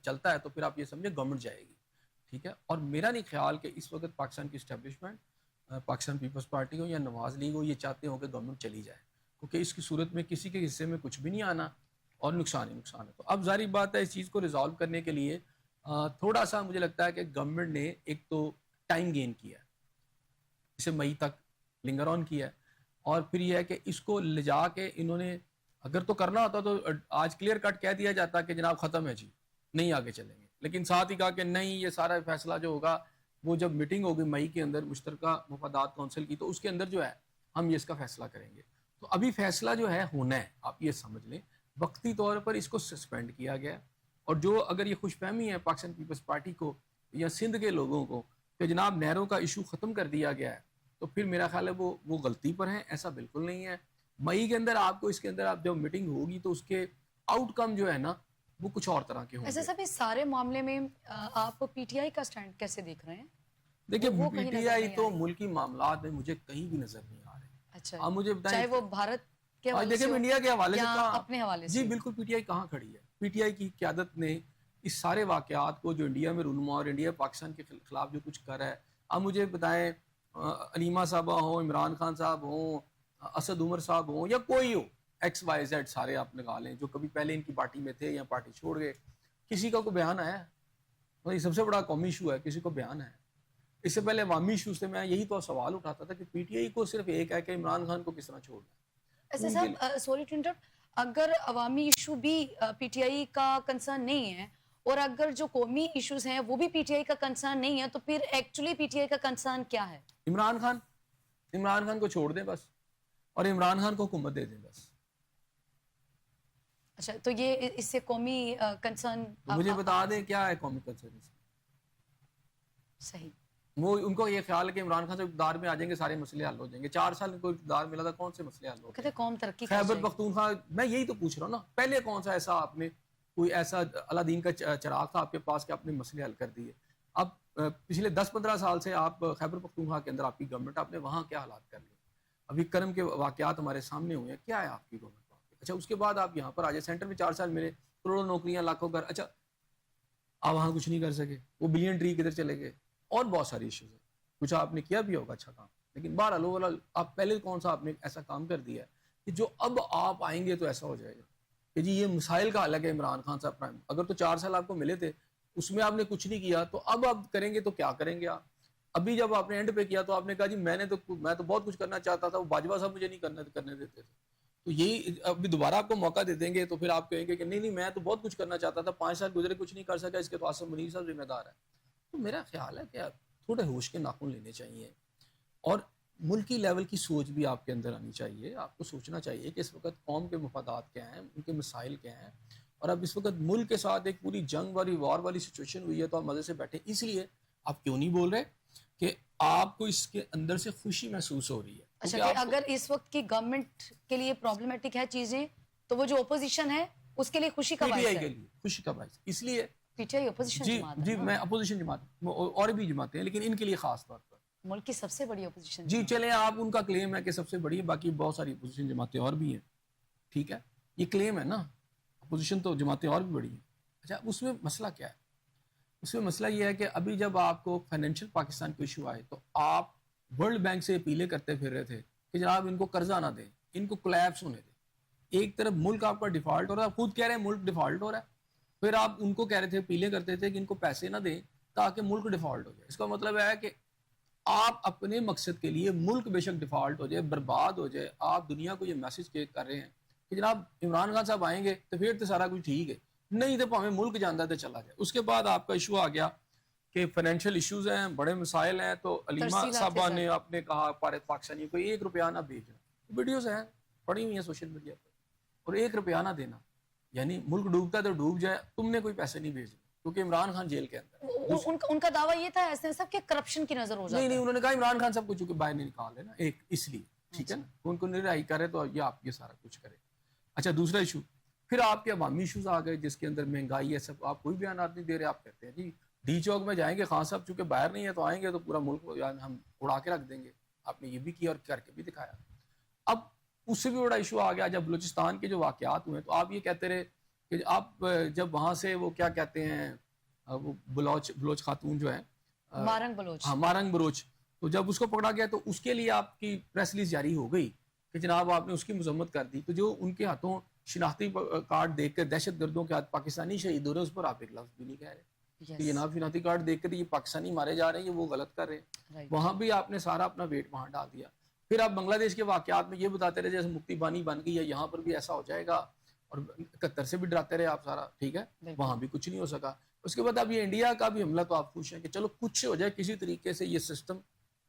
چلتا ہے تو پھر آپ یہ سمجھیں گورنمنٹ جائے گی. ٹھیک ہے. اور میرا نہیں خیال کہ اس وقت پاکستان کی اسٹیبلشمنٹ پاکستان پیپلز پارٹی ہو یا نواز لیگ ہو یہ چاہتے ہوں کہ گورنمنٹ چلی جائے، کیونکہ اس کی صورت میں کسی کے حصے میں کچھ بھی نہیں آنا اور نقصان ہی نقصان ہے. تو اب ظاہر بات ہے اس چیز کو ریزالو کرنے کے لیے تھوڑا سا مجھے لگتا ہے کہ گورنمنٹ نے ایک تو ٹائم گین کیا ہے، اسے مئی تک لنگر آن کیا ہے، اور پھر یہ ہے کہ اس کو لے جا کے انہوں نے اگر تو کرنا ہوتا تو آج کلیئر کٹ کہہ دیا جاتا کہ جناب ختم ہے جی نہیں آگے چلیں گے، لیکن ساتھ ہی کہا کہ نہیں یہ سارا فیصلہ جو ہوگا وہ جب میٹنگ ہوگی مئی کے اندر مشترکہ مفادات کونسل کی تو اس کے اندر جو ہے ہم یہ اس کا فیصلہ کریں گے. تو ابھی فیصلہ جو ہے ہونا ہے، آپ یہ سمجھ لیں وقتی طور پر اس کو سسپینڈ کیا گیا. اور جو اگر یہ خوش فہمی ہے پاکستان پیپلز پارٹی کو یا سندھ کے لوگوں کو کہ جناب نہروں کا ایشو ختم کر دیا گیا ہے، تو پھر میرا خیال ہے وہ غلطی پر ہیں. ایسا بالکل نہیں ہے. مئی کے اندر آپ کو اس کے اندر آپ جب میٹنگ ہوگی تو اس کے آؤٹ کم جو ہے نا وہ کچھ اور طرح کے ہوں گے. ایسا سب اس سارے معاملے میں آپ پی ٹی آئی کا سٹینڈ کیسے دیکھ رہے ہیں؟ دیکھیں وہ پی کہیں ٹی نظر آئی نہیں تو آئی. ملکی معاملات میں مجھے کہیں بھی نظر نہیں آ رہے. اچھا آپ مجھے بتائیں چاہے وہ بھارت کے حوالے دیکھیں سے ہو انڈیا کے حوالے سے یا کہاں اپنے حوالے جی سے. بالکل پی ٹی آئی کہاں کھڑی ہے. پی ٹی آئی کی قیادت نے اس سارے واقعات کو جو انڈیا میں رونما اور انڈیا پاکستان کے خلاف جو کچھ کر ہے، اب مجھے بتائیں علیمہ صاحبہ ہوں، عمران خان صاحب ہوں، اسد عمر صاحب ہوں یا کوئی ہو ایکس وائی زیڈ سارے آپ لگا لیں جو کبھی پہلے ان کی پارٹی میں تھے یا پارٹی چھوڑ گئے، کسی کا کوئی بیان آیا ہے؟ یہ سب سے بڑا قومی ایشو ہے، کسی کو بیان ہے؟ اس سے پہلے عوامی ایشو سے میں یہی تو سوال اٹھاتا تھا کہ پی ٹی آئی کو صرف ایک ہے کہ عمران خان کو کس طرح چھوڑنا ہے. ایسے صاحب سوری ٹو انٹرپٹ، اگر عوامی ایشو بھی پی ٹی آئی کا کنسرن نہیں ہے اور اگر جو قومی ایشوز ہیں وہ بھی پی ٹی آئی کا کنسرن نہیں ہے تو پھر ایکچولی پی ٹی آئی کا کنسرن کیا ہے؟ عمران خان کو چھوڑ دیں بس اور عمران خان کو حکومت دے دیں بس. اچھا تو یہ اس سے قومی کنسرن مجھے بتا دیں کیا ہے قومی کنسرن. صحیح. وہ ان کو یہ خیال ہے کہ عمران خان سے اقتدار میں آ جائیں گے سارے مسئلے حل ہو جائیں گے. 4 سال کو اقتدار ملا تھا، کون سے مسئلے حل ہو کہتے گئے؟ قوم ترقی کر خیبر جائے گی. پختونخوا میں یہی تو پوچھ رہا ہوں نا، پہلے کون سا ایسا آپ نے کوئی ایسا اللہ دین کا چراغ تھا آپ کے پاس کہ آپ نے مسئلے حل کر دیے؟ اب پچھلے 10-15 سال سے آپ خیبر پختونخوا کے اندر آپ کی گورنمنٹ، آپ نے وہاں کیا حالات کر لیے؟ ابھی کرم کے واقعات ہمارے سامنے ہوئے ہیں، کیا ہے آپ کی گورنمنٹ؟ اچھا اس کے بعد آپ یہاں پر آ جائیں، سینٹر میں 4 سال ملے، کروڑوں نوکریاں، لاکھوں گھر، اچھا آپ وہاں کچھ نہیں کر سکے، وہ بلین ٹری کدھر چلے گئے؟ اور بہت ساری ایشوز ہیں. کچھ آپ نے کیا بھی ہوگا اچھا کام، لیکن بہرحال آپ پہلے کون سا آپ نے ایسا کام کر دیا ہے کہ جو اب آپ آئیں گے تو ایسا ہو جائے گا کہ جی یہ مسائل کا حل ہے کہ عمران خان صاحب پرائم. اگر تو 4 سال آپ کو ملے تھے اس میں آپ نے کچھ نہیں کیا تو اب آپ کریں گے تو کیا کریں گے آپ؟ ابھی جب آپ نے اینڈ پہ کیا تو آپ نے کہا جی میں تو بہت کچھ کرنا چاہتا تھا، وہ باجوہ صاحب مجھے نہیں کرنے دیتے تھے. تو یہی ابھی دوبارہ آپ کو موقع دے دیں گے تو پھر آپ کہیں گے کہ نہیں میں تو بہت کچھ کرنا چاہتا تھا، 5 سال گزرے کچھ نہیں کر سکا، اس کے تو آصف منیر صاحب ذمہ دار ہے. تو میرا خیال ہے کہ تھوڑے ہوش کے ناخن لینے چاہیے اور ملکی لیول کی سوچ بھی آپ کے اندر آنی چاہیے. آپ کو سوچنا چاہیے کہ اس وقت قوم کے مفادات کیا ہیں، ان کے مسائل کیا ہیں، اور اب اس وقت ملک کے ساتھ ایک پوری جنگ والی وار والی سچویشن ہوئی ہے تو آپ مزے سے بیٹھے. اس لیے آپ کیوں نہیں بول رہے کہ آپ کو اس کے اندر سے خوشی محسوس ہو رہی ہے؟ اچھا کہ اگر اس وقت کی گورنمنٹ کے لیے پرابلمٹک ہے چیزیں تو وہ جو اپوزیشن ہے اس کے لیے خوشی کا پی ٹی باعث آئی ہے. کے لیے خوشی کا باعث اس لیے پی ٹی آئی اپوزیشن جی جماعت ہے جی نا؟ میں اپوزیشن جماعت اور بھی جماعتیں ہیں لیکن ان کے لیے خاص طور پر ملک کی سب سے بڑی اپوزیشن جی جماعت. چلیں آپ ان کا کلیم ہے کہ سب سے بڑی ہے، باقی بہت ساری اپوزیشن جماعتیں اور بھی ہیں. ٹھیک ہے یہ کلیم ہے نا، اپوزیشن تو جماعتیں اور بھی بڑی ہیں. اچھا اس میں مسئلہ کیا ہے؟ اس میں مسئلہ یہ ہے کہ ابھی جب آپ کو فائنینشیل پاکستان کو ایشو آئے تو آپ ورلڈ بینک سے اپیلیں کرتے پھر رہے تھے کہ جناب ان کو قرضہ نہ دیں, ان کو کولیپس ہونے دیں. ایک طرف ملک آپ کا ڈیفالٹ ہو رہا ہے, آپ خود کہہ رہے ہیں ملک ڈیفالٹ ہو رہا ہے, پھر آپ ان کو کہہ رہے تھے, اپیلیں کرتے تھے کہ ان کو پیسے نہ دیں تاکہ ملک ڈیفالٹ ہو جائے. اس کا مطلب ہے کہ آپ اپنے مقصد کے لیے ملک بے شک ڈیفالٹ ہو جائے, برباد ہو جائے, آپ دنیا کو یہ میسج کر رہے ہیں کہ جناب عمران خان صاحب آئیں گے تو پھر تو سارا کچھ ٹھیک ہے, نہیں تو ہمیں ملک جانا تو چلا جائے. اس کے بعد آپ کا ایشو آ گیا کہ فائنینشیل ایشوز ہیں, بڑے مسائل ہیں, تو علیمہ صاحبہ نے آپ نے کہا پاکستانی کو ₹1 نہ بھیجنا. ویڈیوز ہیں پڑی ہوئی ہیں سوشل میڈیا پر, اور ₹1 نہ دینا یعنی ملک ڈوبتا ہے تو ڈوب جائے, تم نے کوئی پیسے نہیں بھیجے کیونکہ عمران خان جیل کے اندر. ان کا دعویٰ یہ تھا ایسے سب کہ کرپشن کی نظر ہو جاتا ہے. نہیں, انہوں نے کہا عمران خان صاحب کو چونکہ باہر نہیں نکال ہے نا, ایک اس لیے ٹھیک ہے نا, ان کو نہیں رہائی کرے تو یہ آپ یہ سارا کچھ کرے. اچھا دوسرا ایشو, پھر آپ کے عوامی ایشوز آ گئے جس کے اندر مہنگائی ہے, سب آپ کوئی بیانات نہیں دے رہے. آپ کہتے ہیں جی ڈی چوک میں جائیں گے, خان صاحب چونکہ باہر نہیں ہے تو آئیں گے تو پورا ملک ہم اڑا کے رکھ دیں گے. آپ نے یہ بھی کیا اور کر کے بھی دکھایا. اب اس سے بھی بڑا ایشو آ گیا جب بلوچستان کے جو واقعات ہوئے تو آپ یہ کہتے رہے کہ آپ جب وہاں سے وہ کیا کہتے ہیں وہ بلوچ خاتون جو ہے مارنگ بلوچ, ہاں مارنگ بلوچ, تو جب اس کو پکڑا گیا تو اس کے لیے آپ کی پریس ریلیز جاری ہو گئی کہ جناب آپ نے اس کی مذمت کر دی. تو جو ان کے ہاتھوں شناختی کارڈ دیکھ کر دہشت گردوں کے ہاتھ پاکستانی شہید ہو رہے ہیں, اس پر آپ ایک لفظ بھی نہیں کہہ رہے کہ جناب شناختی کارڈ دیکھ کر یہ پاکستانی مارے جا رہے ہیں, یہ وہ غلط کر رہے ہیں. وہاں بھی آپ نے سارا اپنا ویٹ وہاں ڈال دیا. پھر آپ بنگلہ دیش کے واقعات میں یہ بتاتے رہے جیسے مکتی بانی بن گئی ہے, یہاں پر بھی ایسا ہو جائے گا, اور 71 سے بھی ڈراتے رہے آپ سارا, ٹھیک ہے, وہاں بھی کچھ نہیں ہو سکا. اس کے بعد اب یہ انڈیا کا بھی حملہ, تو آپ خوش ہیں کہ چلو کچھ ہو جائے کسی طریقے سے یہ سسٹم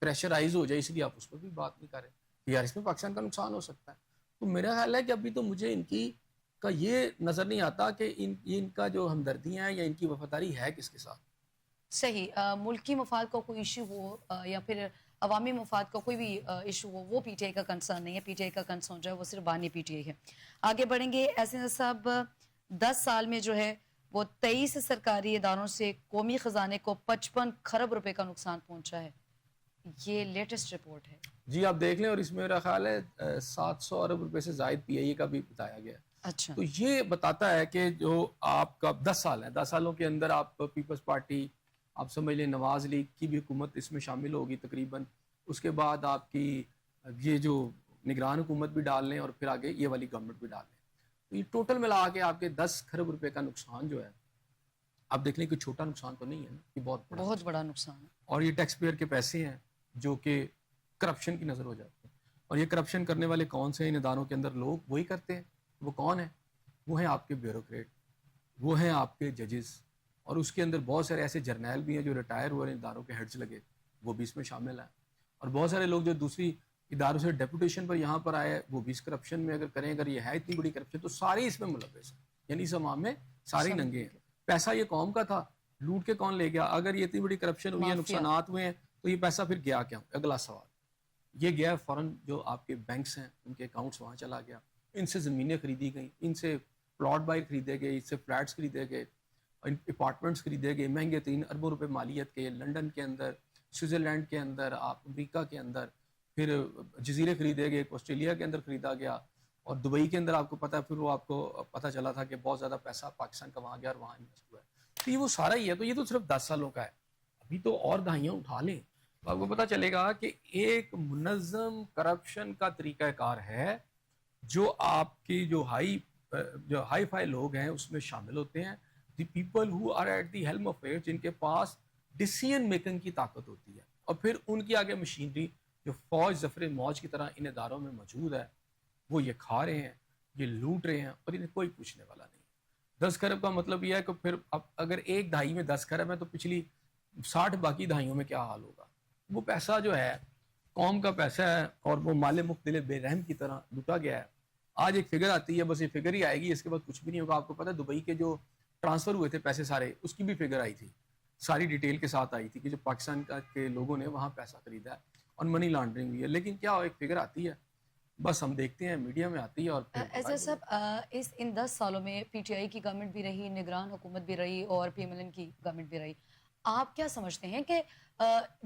پریشرائز ہو جائے, اس لیے آپ اس پر بھی بات نہیں کر رہے یار اس میں پاکستان کا نقصان ہو سکتا ہے. تو میرا خیال ہے کہ ابھی تو مجھے ان کی کا یہ نظر نہیں آتا کہ ان کا جو ہمدردیاں ہیں یا ان کی وفاداری ہے کس کے ساتھ. صحیح, ملکی مفاد کا کوئی ایشو ہو یا پھر عوامی مفاد کا کوئی بھی ایشو ہو, وہ پی ٹی آئی کا کنسرن نہیں ہے. پی ٹی آئی کا کنسرن جو ہے وہ صرف بانی پی ٹی آئی ہے. آگے بڑھیں گے. ایسے صاحب 10 سال میں جو ہے وہ 23 سرکاری اداروں سے قومی خزانے کو 55 کھرب روپے کا نقصان پہنچا ہے. یہ لیٹسٹ رپورٹ ہے. جی آپ دیکھ لیں, اور اس میں میرا خیال ہے 700 ارب روپے سے زائد پی آئی اے کا بھی بتایا گیا. اچھا, تو یہ بتاتا ہے کہ جو آپ کا 10 سال ہے, 10 سالوں کے اندر آپ پیپلز پارٹی, آپ سمجھ لیں نواز لیگ کی بھی حکومت اس میں شامل ہوگی تقریباً, اس کے بعد آپ کی یہ جو نگران حکومت بھی ڈال لیں اور پھر آگے یہ والی گورنمنٹ بھی ڈال لیں, تو یہ ٹوٹل ملا کے آپ کے 10 کھرب روپے کا نقصان جو ہے, آپ دیکھ لیں کہ چھوٹا نقصان تو نہیں ہے نا, یہ بہت بڑا نقصان ہے. اور یہ ٹیکس پیئر کے پیسے ہیں جو کہ کرپشن کی نظر ہو جاتے ہیں. اور یہ کرپشن کرنے والے کون سے ہیں ان اداروں کے اندر, لوگ وہی کرتے ہیں. وہ کون ہیں؟ وہ ہیں آپ کے بیوروکریٹ, وہ ہیں آپ کے ججز, اور اس کے اندر بہت سارے ایسے جرنیل بھی ہیں جو ریٹائر ہوئے ہیں اداروں کے ہیڈز لگے, وہ بھی اس میں شامل ہیں. اور بہت سارے لوگ جو دوسری اداروں سے ڈیپوٹیشن پر یہاں پر آئے, وہ بھی اس کرپشن میں اگر کریں, اگر یہ ہے اتنی بڑی کرپشن تو سارے اس میں ملوث ہیں, یعنی اس عوام میں سارے ننگے ہیں. پیسہ یہ قوم کا تھا, لوٹ کے کون لے گیا؟ اگر یہ اتنی بڑی کرپشن ہوئی ہے, نقصانات ہوئے ہیں, تو یہ پیسہ پھر گیا کیا؟ اگلا سوال یہ گیا فوراً جو آپ کے بینکس ہیں ان کے اکاؤنٹس وہاں چلا گیا, ان سے زمینیں خریدی گئیں, ان سے پلاٹ بائی خریدے گئے, ان سے فلیٹس خریدے گئے, اپارٹمنٹس خریدے گئے مہنگے 3 اربوں روپے مالیت کے, لنڈن کے اندر, سوئٹزرلینڈ کے اندر, آپ امریکہ کے اندر, پھر جزیرے خریدے گئے, آسٹریلیا کے اندر خریدا گیا, اور دبئی کے اندر آپ کو پتہ ہے پھر وہ آپ کو پتہ چلا تھا کہ بہت زیادہ پیسہ پاکستان کا وہاں گیا اور وہاں انویسٹ ہوا ہے. تو یہ وہ سارا ہی ہے. تو یہ تو صرف 10 سالوں کا ہے, ابھی تو اور دہائیاں اٹھا لیں تو آپ کو پتہ چلے گا کہ ایک منظم کرپشن کا طریقہ کار ہے جو آپ کی جو ہائی فائی لوگ ہیں اس میں شامل ہوتے ہیں. The people who are at the helm of affairs, جن کے پاس ڈیسیژن میکنگ کی طاقت ہوتی ہے, اور پھر ان کی آگے مشینری جو فوج ظفر موج کی طرح ان اداروں میں موجود ہے, وہ یہ کھا رہے ہیں, یہ لوٹ رہے ہیں, اور انہیں کوئی پوچھنے والا نہیں. 10 کھرب کا مطلب یہ ہے کہ پھر اب اگر ایک دہائی میں 10 کھرب ہے تو پچھلی 60 باقی دہائیوں میں کیا حال ہوگا. وہ پیسہ جو ہے قوم کا پیسہ ہے, اور وہ مال مختلف بے رحم کی طرح لوٹا گیا ہے. آج ایک فگر آتی ہے, بس یہ فگر ہی آئے گی, اس کے بعد کچھ بھی نہیں ہوگا. آپ کو پتہ ہے دبئی کے جو ٹرانسفر ہوئے تھے پیسے سارے, اس کی بھی فگر آئی تھی, ساری ڈیٹیل کے ساتھ آئی تھی کہ جو پاکستان کے لوگوں نے وہاں پیسہ خریدا ہے اور منی لانڈرنگ ہوئی ہے. لیکن کیا ایک فگر آتی ہے, بس ہم دیکھتے ہیں میڈیا میں آتی ہے. اور ایسا صاحب ان 10 سالوں میں پی ٹی آئی کی گورنمنٹ بھی رہی, نگران حکومت بھی رہی, اور پی ایم ایل این کی گورنمنٹ بھی رہی. آپ کیا سمجھتے ہیں کہ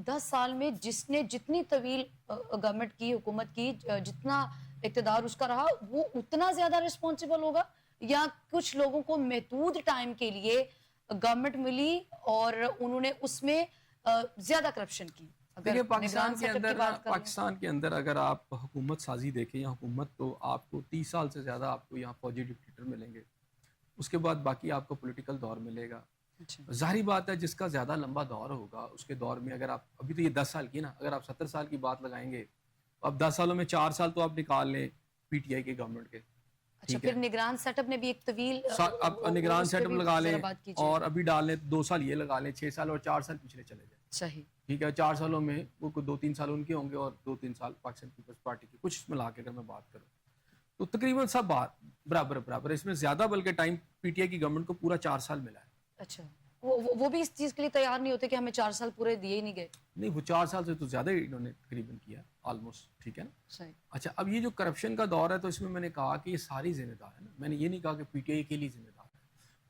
10 سال میں جس نے جتنی طویل گورنمنٹ کی, حکومت کی, جتنا اقتدار اس کا رہا, وہ اتنا زیادہ رسپانسیبل ہوگا, یا کچھ لوگوں کو محدود ٹائم کے لیے گورنمنٹ ملی اور انہوں نے اس میں زیادہ کرپشن کی؟ دیکھیں نگران پاکستان کے setup اندر کی بات کر لیں۔ پاکستان کے اندر اگر آپ حکومت سازی دیکھیں یا حکومت، تو آپ کو 30 سال سے زیادہ آپ کو یہاں فوجی ڈکٹیٹر ملیں گے، اس کے بعد باقی آپ کو پولیٹیکل دور ملے گا۔ اچھا ظاہری بات ہے جس کا زیادہ لمبا دور ہوگا اس کے دور میں، اگر آپ ابھی تو یہ 10 سال کی نا، اگر آپ 70 سال کی بات لگائیں گے، اب 10 سالوں میں 4 سال تو آپ نکال لیں پی ٹی آئی کے گورنمنٹ کے، اچھا، ٹھیک پھر ہے، نگران سیٹ اپ نے بھی ایک طویل اب نگران اس پہ سیٹ اپ بھی لگا ذرا لیں بات کیجیے اور گا۔ ابھی ڈال لیں 2 سال یہ لگا لیں، 6 سال اور 4 سال پچھلے چلے جائیں، صحیح، ٹھیک ہے، 4 سالوں میں وہ 2-3 سال ان کے ہوں گے اور 2-3 سال پاکستان پیپلز پارٹی کے، کچھ ملا کے اگر میں بات کروں تو تقریباً سب برابر، اس میں زیادہ بلکہ ٹائم پی ٹی آئی کی گورنمنٹ کو پورا 4 سال ملا ہے۔ اچھا وہ بھی اس چیز کے لیے تیار نہیں ہوتے کہ ہمیں 4 سال پورے دیے ہی نہیں گئے۔ نہیں، وہ 4 سال سے تو زیادہ ہی انہوں نے تقریباً کیا آلموسٹ، ٹھیک ہے نا۔ صحیح، اچھا، اب یہ جو کرپشن کا دور ہے تو اس میں میں نے کہا کہ یہ ساری ذمہ دار ہے نا، میں نے یہ نہیں کہا کہ پی ٹی آئی کے لیے ذمہ دار ہے۔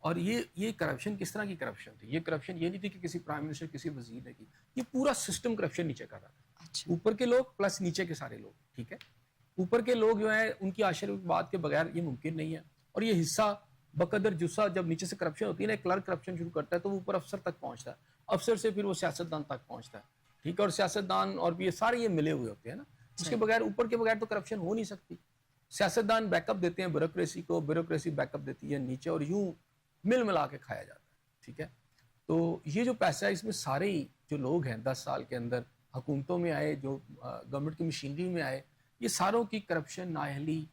اور یہ کرپشن کس طرح کی کرپشن تھی؟ یہ کرپشن یہ نہیں تھی کہ کسی پرائم منسٹر کسی وزیر نے کی، یہ پورا سسٹم کرپشن نیچے کر رہا تھا، اچھا اوپر کے لوگ پلس نیچے کے سارے لوگ، ٹھیک ہے۔ اوپر کے لوگ جو ہیں ان کی آشرواد کے بغیر یہ ممکن نہیں ہے، اور یہ حصہ بقدر جسہ جب نیچے سے کرپشن ہوتی ہے نا، کلرک کرپشن شروع کرتا ہے تو وہ اوپر افسر تک پہنچتا ہے، افسر سے پھر وہ سیاستدان تک پہنچتا ہے، ٹھیک ہے، اور سیاستدان اور بھی یہ سارے یہ ملے ہوئے ہوتے ہیں نا، اس کے بغیر اوپر کے بغیر تو کرپشن ہو نہیں سکتی۔ سیاستدان بیک اپ دیتے ہیں بیوروکریسی کو، بیوروکریسی بیک اپ دیتی ہے نیچے، اور یوں مل ملا کے کھایا جاتا ہے، ٹھیک ہے۔ تو یہ جو پیسہ ہے اس میں سارے ہی جو لوگ ہیں 10 سال کے اندر حکومتوں میں آئے، جو گورنمنٹ کی مشینری میں آئے، یہ ساروں کی کرپشن، نااہلی،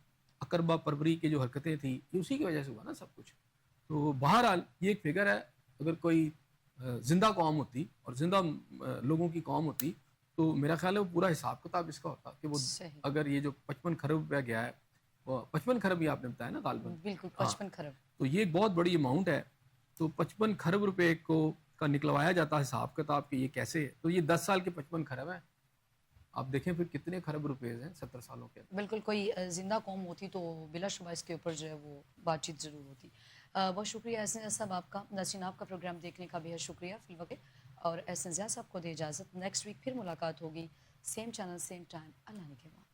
اقربا پروری کی جو حرکتیں تھیں، یہ اسی کی وجہ سے ہوا نا سب کچھ۔ تو بہرحال یہ ایک فگر ہے، اگر کوئی زندہ قوم ہوتی اور زندہ لوگوں کی قوم ہوتی تو میرا خیال ہے وہ پورا حساب کتاب اس کا ہوتا کہ وہ صحیح، اگر یہ جو 55 کھرب روپیہ گیا ہے، وہ 55 کھرب ہی آپ نے بتایا نا غالباً، بالکل ہاں، 55 کھرب، تو یہ ایک بہت بڑی اماؤنٹ ہے، تو 55 کھرب روپے کا نکلوایا جاتا ہے حساب کتاب کہ یہ کیسے ہے، تو یہ 10 سال کے 55 کھرب ہیں، آپ دیکھیں پھر کتنے کھرب روپے ہیں 70 سالوں کے۔ بالکل کوئی زندہ قوم ہوتی تو بلا شبہ اس کے اوپر جو ہے وہ بات چیت ضرور ہوتی۔ بہت شکریہ احسن صاحب آپ کا، ناظرین آپ کا پروگرام دیکھنے کا بہت شکریہ فی الوقت، اور احسن صاحب کو دے اجازت، نیکسٹ ویک پھر ملاقات ہوگی، سیم چینل سیم ٹائم، اللہ نے کے بعد۔